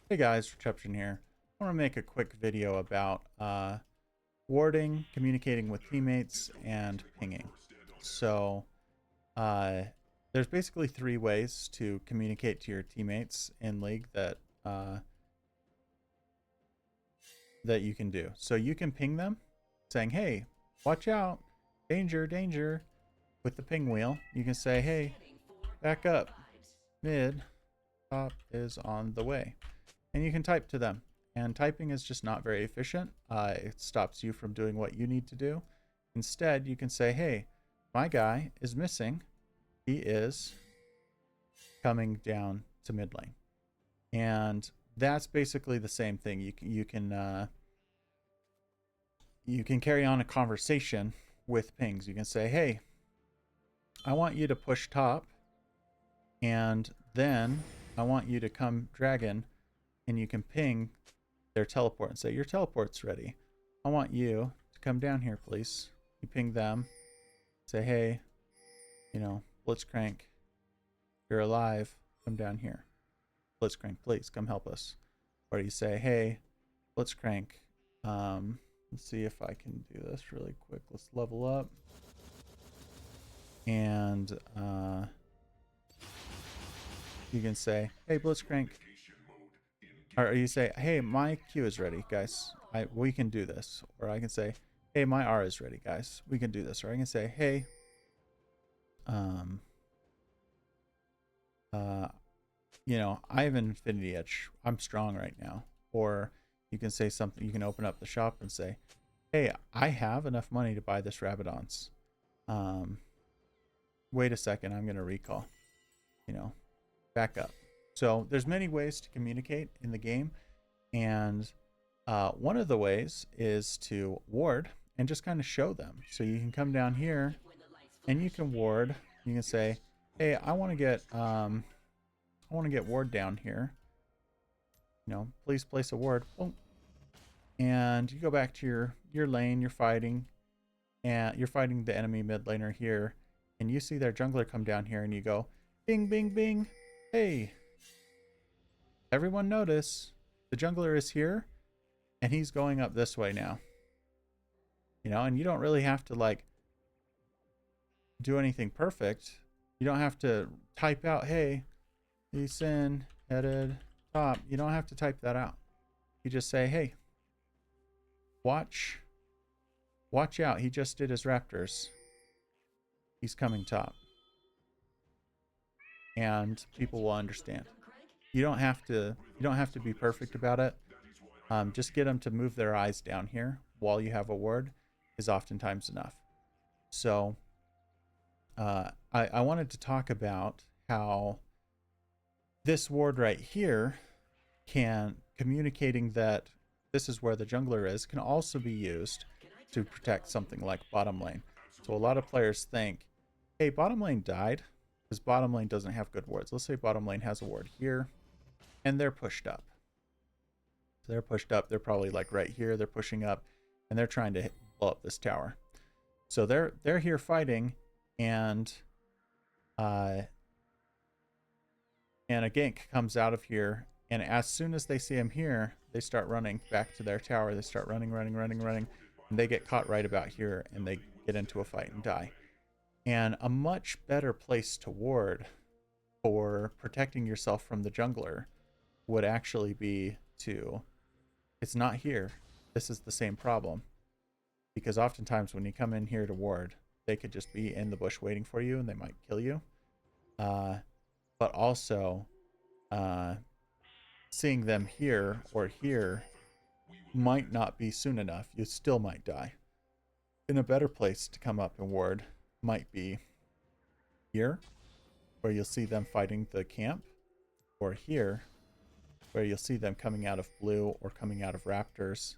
Hey guys, Reception here. I want to make a quick video about warding, communicating with teammates, and pinging. So, uh, there's basically three ways to communicate to your teammates in League uh, that you can do. So you can ping them, saying, "Hey, watch out, danger, danger," with the ping wheel. You can say, "Hey, back up, mid, top is on the way." And you can type to them. And typing is just not very efficient. It stops you from doing what you need to do. Instead, you can say, hey, my guy is missing. He is coming down to mid lane. And that's basically the same thing. You can carry on a conversation with pings. You can say, hey, I want you to push top, and then I want you to come dragon, and you can ping their teleport and say, your teleport's ready. I want you to come down here, please. You ping them, say, hey, Blitzcrank, you're alive, come down here. Blitzcrank, please come help us. Or you say, hey, Blitzcrank, let's see if I can do this really quick. Let's level up. And you can say, hey, Blitzcrank, or you say, hey, my Q is ready, guys. We can do this. Or I can say, hey, my R is ready, guys. We can do this. Or I can say, hey, um, I have an Infinity Edge. I'm strong right now. Or you can say something. You can open up the shop and say, hey, I have enough money to buy this Rabadon's. Wait a second. I'm going to recall. Back up. So there's many ways to communicate in the game. And one of the ways is to ward and just kind of show them. So you can come down here and you can ward. You can say, hey, I want to get ward down here. Please place a ward. Boom. And you go back to your lane. You're fighting, and you're fighting the enemy mid laner here. And you see their jungler come down here, and you go, bing, bing, bing. Hey, everyone notice the jungler is here, and he's going up this way now. And you don't really have to like do anything perfect. You don't have to type out, hey, he's in headed top. You don't have to type that out. You just say, hey, watch out. He just did his raptors. He's coming top. And people will understand. You don't have to be perfect about it. Just get them to move their eyes down here while you have a word is oftentimes enough. So I wanted to talk about how this ward right here communicating that this is where the jungler is can also be used to protect something like bottom lane. So a lot of players think, hey, bottom lane died because bottom lane doesn't have good wards. Let's say bottom lane has a ward here and they're pushed up. So they're pushed up. They're probably like right here. They're pushing up and they're trying to blow up this tower. So they're here fighting, and a gank comes out of here, and as soon as they see him here, they start running back to their tower. They start running, and they get caught right about here, and they get into a fight and die. And a much better place to ward for protecting yourself from the jungler would actually be it's not here. This is the same problem. Because oftentimes when you come in here to ward, they could just be in the bush waiting for you and they might kill you. But also, seeing them here or here might not be soon enough. You still might die. And a better place to come up and ward might be here, where you'll see them fighting the camp, or here, where you'll see them coming out of blue or coming out of raptors,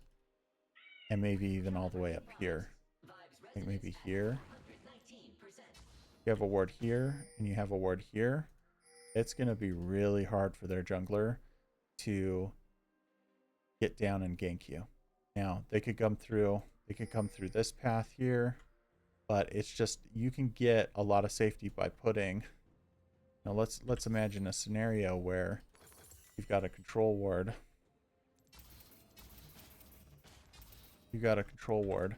and maybe even all the way up here. I think maybe here. You have a ward here, and you have a ward here. It's going to be really hard for their jungler to get down and gank you. Now, they could come through this path here, but it's just, you can get a lot of safety by putting, let's imagine a scenario where, you've got a control ward. You got a control ward,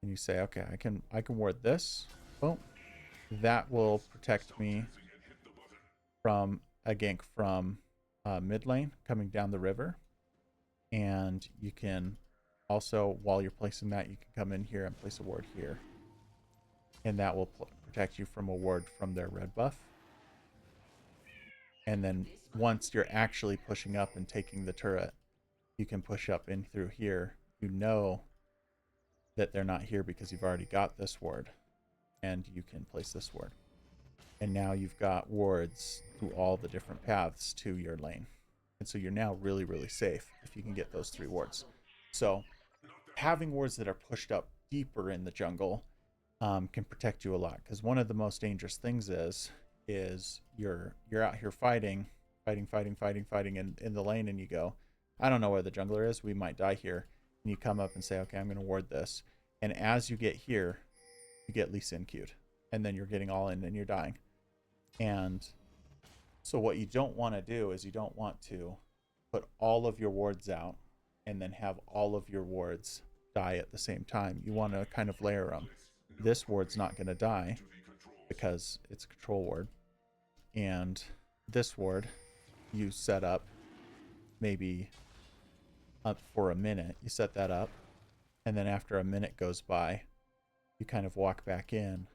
and you say, okay, I can ward this. Boom. That will protect me from a gank from mid lane coming down the river. And you can also, while you're placing that, you can come in here and place a ward here. And that will protect you from a ward from their red buff. And then once you're actually pushing up and taking the turret, you can push up in through here. You know that they're not here because you've already got this ward. And you can place this ward. And now you've got wards through all the different paths to your lane. And so you're now really, really safe if you can get those 3 wards. So having wards that are pushed up deeper in the jungle can protect you a lot. Because one of the most dangerous things is you're out here fighting in the lane, and you go, I don't know where the jungler is. We might die here. And you come up and say, okay, I'm going to ward this. And as you get here, you get Lee Sin queued. And then you're getting all in and you're dying. And so what you don't want to do is you don't want to put all of your wards out and then have all of your wards die at the same time. You want to kind of layer them. This ward's not going to die because it's a control ward. And this ward you set up maybe up for a minute. You set that up. And then after a minute goes by, you kind of walk back in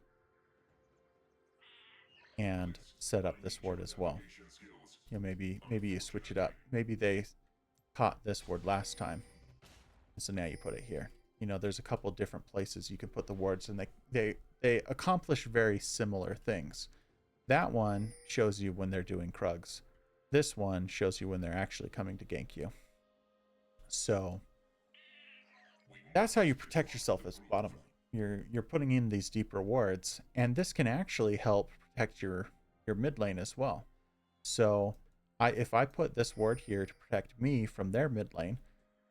and set up this ward as well. You know, maybe you switch it up. Maybe they caught this ward last time, so now you put it here. You know, there's a couple different places you can put the wards, and they accomplish very similar things. That one shows you when they're doing Krugs. This one shows you when they're actually coming to gank you. So that's how you protect yourself as bottom lane. You're putting in these deeper wards, and this can actually help protect your mid lane as well. So if I put this ward here to protect me from their mid lane,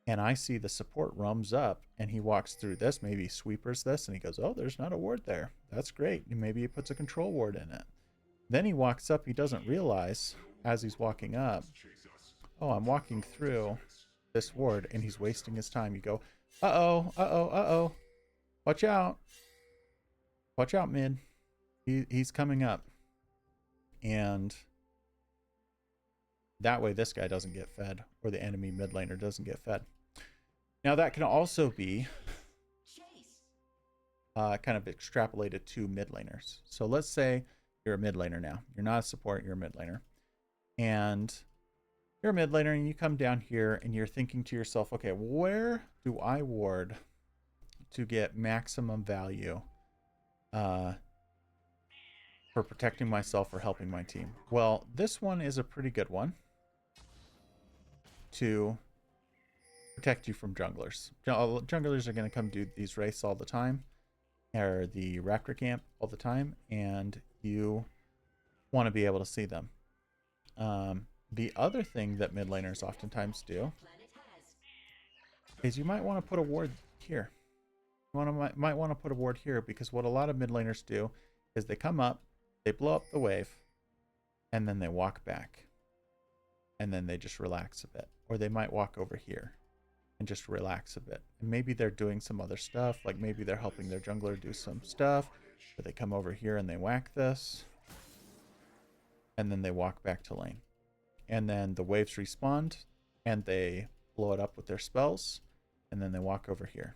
and I see the support roams up and he walks through this, maybe he sweepers this and he goes, oh, there's not a ward there. That's great. Maybe he puts a control ward in it. Then he walks up, he doesn't realize as he's walking up, oh, I'm walking through this ward, and he's wasting his time. You go, uh-oh. Watch out. Watch out, mid. He's coming up. And that way this guy doesn't get fed, or the enemy mid laner doesn't get fed. Now that can also be kind of extrapolated to mid laners. So let's say you're a mid laner now. You're not a support, you're a mid laner. And you're a mid laner and you come down here and you're thinking to yourself, okay, where do I ward to get maximum value for protecting myself or helping my team? Well, this one is a pretty good one to protect you from junglers. Junglers are going to come do these wraiths all the time, or the Raptor camp all the time, and you want to be able to see them. The other thing that mid laners oftentimes do is you might want to put a ward here. You might want to put a ward here, because what a lot of mid laners do is they come up, they blow up the wave, and then they walk back. And then they just relax a bit. Or they might walk over here and just relax a bit. And maybe they're doing some other stuff, like maybe they're helping their jungler do some stuff, but they come over here and they whack this. And then they walk back to lane. And then the waves respawn and they blow it up with their spells. And then they walk over here.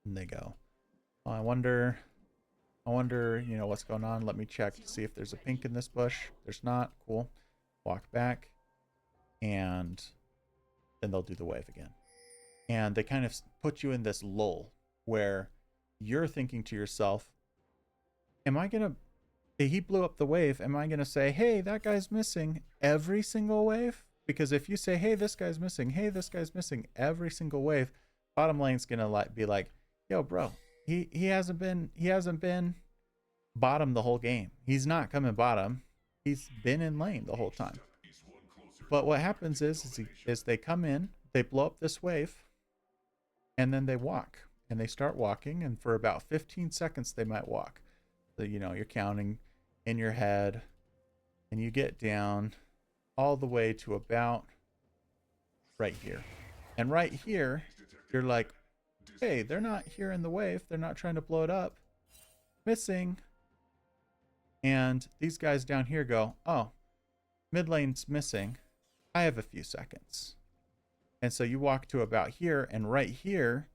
And they go, oh, I wonder, you know, what's going on. Let me check to see if there's a pink in this bush. There's not. Cool. Walk back. And then they'll do the wave again. And they kind of put you in this lull where you're thinking to yourself, he blew up the wave. Am I going to say, hey, that guy's missing every single wave? Because if you say, hey, this guy's missing, every single wave, bottom lane's going to be like, yo, bro, he hasn't been bottom the whole game. He's not coming bottom. He's been in lane the whole time. But what happens is they come in, they blow up this wave, and then they walk. And they start walking, and for about 15 seconds they might walk. So, you know, you're counting in your head, and you get down all the way to about right here. And right here, you're like, hey, they're not here in the wave. They're not trying to blow it up. Missing. And these guys down here go, oh, mid lane's missing. I have a few seconds. And so you walk to about here, and right here,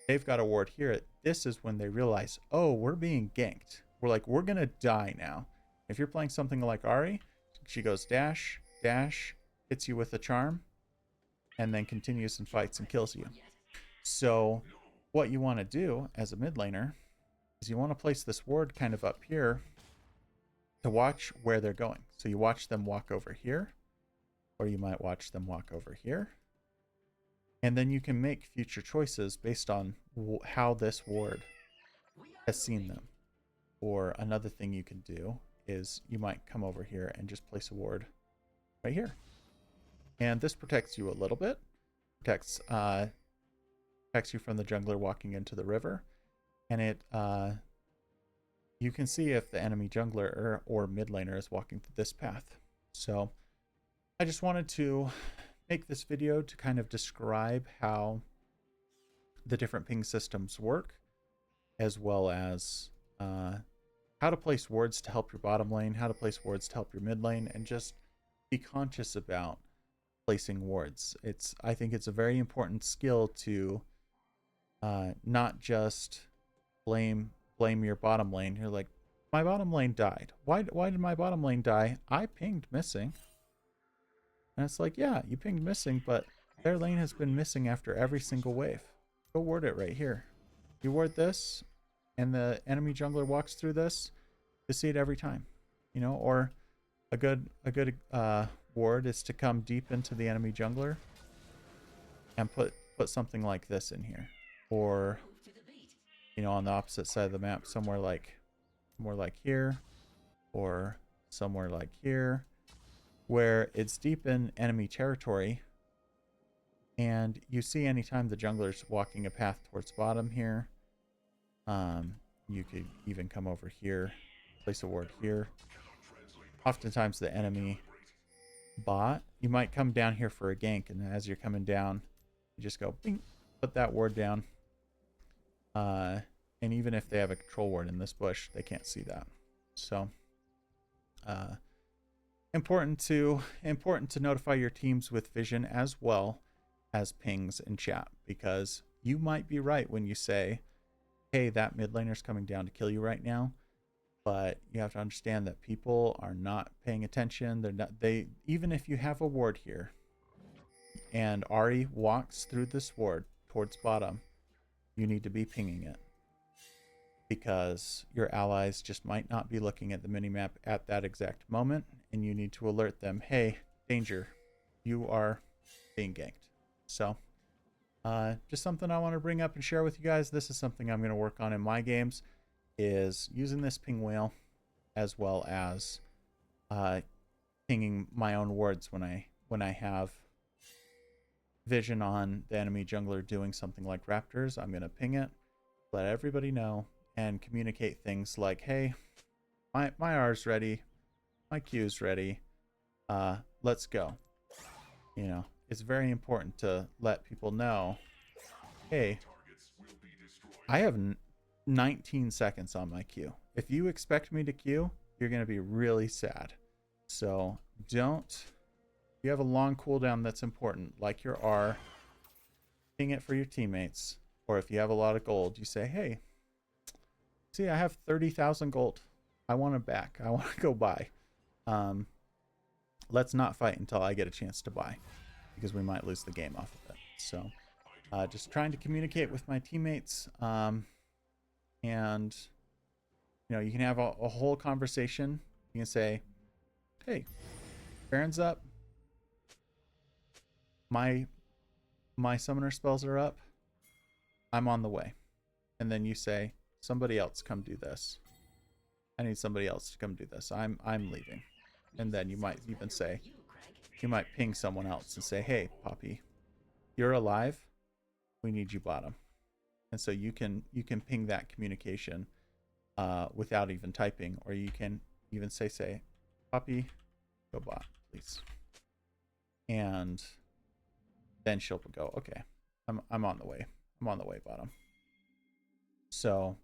they've got a ward here. This is when they realize, oh, we're being ganked. We're like, we're going to die now. If you're playing something like Ahri, she goes dash, dash, hits you with a charm, and then continues and fights and kills you. So what you want to do as a mid laner is you want to place this ward kind of up here to watch where they're going. So you watch them walk over here, or you might watch them walk over here. And then you can make future choices based on how this ward has seen them. Or another thing you can do is you might come over here and just place a ward right here. And this protects you a little bit. Protects you from the jungler walking into the river. And it you can see if the enemy jungler or mid laner is walking through this path. So I just wanted to make this video to kind of describe how the different ping systems work, as well as how to place wards to help your bottom lane, how to place wards to help your mid lane, and just be conscious about placing wards. I think it's a very important skill to not just blame your bottom lane. You're like, my bottom lane died. Why did my bottom lane die? I pinged missing. And it's like, yeah, you pinged missing, but their lane has been missing after every single wave. Go ward it right here. You ward this, and the enemy jungler walks through this, you see it every time. You know, or a good ward is to come deep into the enemy jungler and put something like this in here. Or, you know, on the opposite side of the map, somewhere like here, or somewhere like here, where it's deep in enemy territory, and you see anytime the jungler's walking a path towards bottom here, you could even come over here, place a ward here. Oftentimes the enemy bot, you might come down here for a gank, and as you're coming down, you just go bing, put that ward down. And even if they have a control ward in this bush, they can't see that. So important to notify your teams with vision as well as pings in chat, because you might be right when you say, hey, that mid laner's coming down to kill you right now, but you have to understand that people are not paying attention. Even if you have a ward here and Ahri walks through this ward towards bottom, you need to be pinging it, because your allies just might not be looking at the minimap at that exact moment, and you need to alert them, hey, danger, you are being ganked. So just something I want to bring up and share with you guys. This is something I'm going to work on in my games, is using this ping whale, as well as pinging my own wards when I have vision on the enemy jungler doing something like raptors. I'm going to ping it, let everybody know, and communicate things like, hey, my R's ready, my Q's ready, let's go. You know, it's very important to let people know, hey, I have 19 seconds on my Q. If you expect me to Q, you're going to be really sad. So don't, if you have a long cooldown that's important, like your R, ping it for your teammates. Or if you have a lot of gold, you say, hey, see, I have 30,000 gold. I want it back. I want to go buy. Let's not fight until I get a chance to buy, because we might lose the game off of it. So just trying to communicate with my teammates. And, you know, you can have a whole conversation. You can say, hey, Baron's up. My summoner spells are up. I'm on the way. And then you say, somebody else come do this. I need somebody else to come do this. I'm leaving. And then you might even say, you might ping someone else and say, hey, Poppy, you're alive. We need you bottom. And so you can ping that communication without even typing, or you can even say, Poppy, go bot, please. and then she'll go, okay, I'm on the way. I'm on the way, bottom. So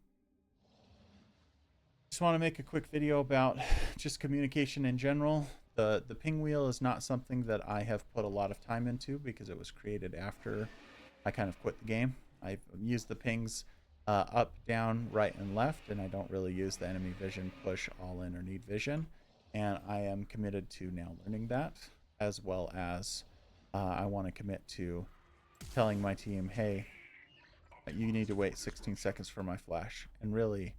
just want to make a quick video about just communication in general. The ping wheel is not something that I have put a lot of time into because it was created after I kind of quit the game. I've used the pings up, down, right, and left, and I don't really use the enemy vision, push, all in, or need vision. And I am committed to now learning that, as well as I want to commit to telling my team, hey, you need to wait 16 seconds for my flash. And really,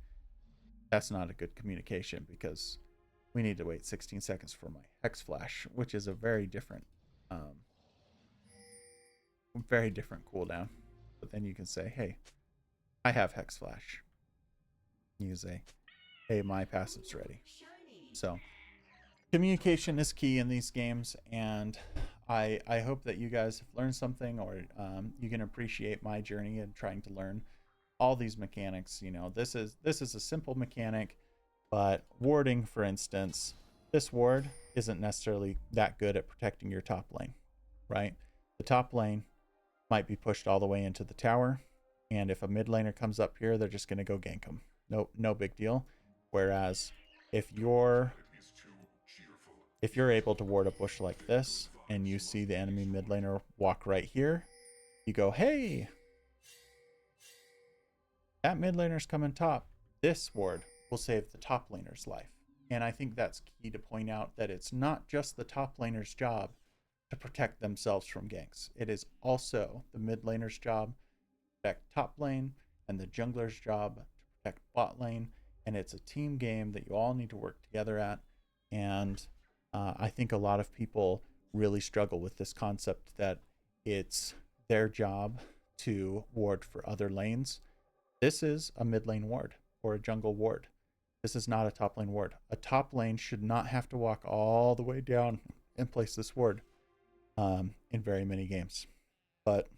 that's not a good communication because we need to wait 16 seconds for my hex flash, which is a very different cooldown. But then you can say, hey, I have hex flash. You say, hey, my passive's ready. So communication is key in these games, and I hope that you guys have learned something, or you can appreciate my journey in trying to learn all these mechanics. You know, this is a simple mechanic, but warding, for instance, this ward isn't necessarily that good at protecting your top lane, right? The top lane might be pushed all the way into the tower, and if a mid laner comes up here, they're just going to go gank them. No big deal. Whereas if you're able to ward a bush like this, and you see the enemy mid laner walk right here, you go, hey, that mid laner's coming top. This ward will save the top laner's life. And I think that's key to point out that it's not just the top laner's job to protect themselves from ganks. It is also the mid laner's job to protect top lane, and the jungler's job to protect bot lane. And it's a team game that you all need to work together at. And I think a lot of people really struggle with this concept that it's their job to ward for other lanes. This is a mid lane ward or a jungle ward. This is not a top lane ward. A top lane should not have to walk all the way down and place this ward in very many games. But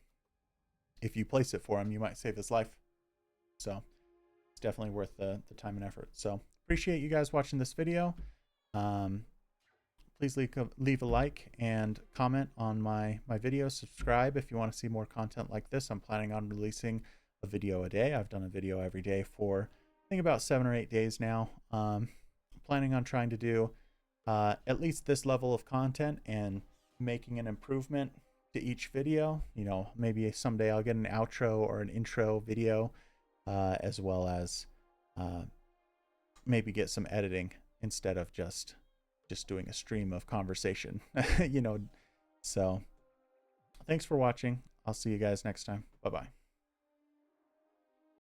if you place it for him, you might save his life. So it's definitely worth the time and effort. So appreciate you guys watching this video. Please leave a like and comment on my videos. Subscribe if you want to see more content like this. I'm planning on releasing a video a day. I've done a video every day for I think about 7 or 8 days now. Planning on trying to do at least this level of content and making an improvement to each video. You know, maybe someday I'll get an outro or an intro video, as well as maybe get some editing instead of just doing a stream of conversation. You know, so thanks for watching. I'll see you guys next time. Bye bye.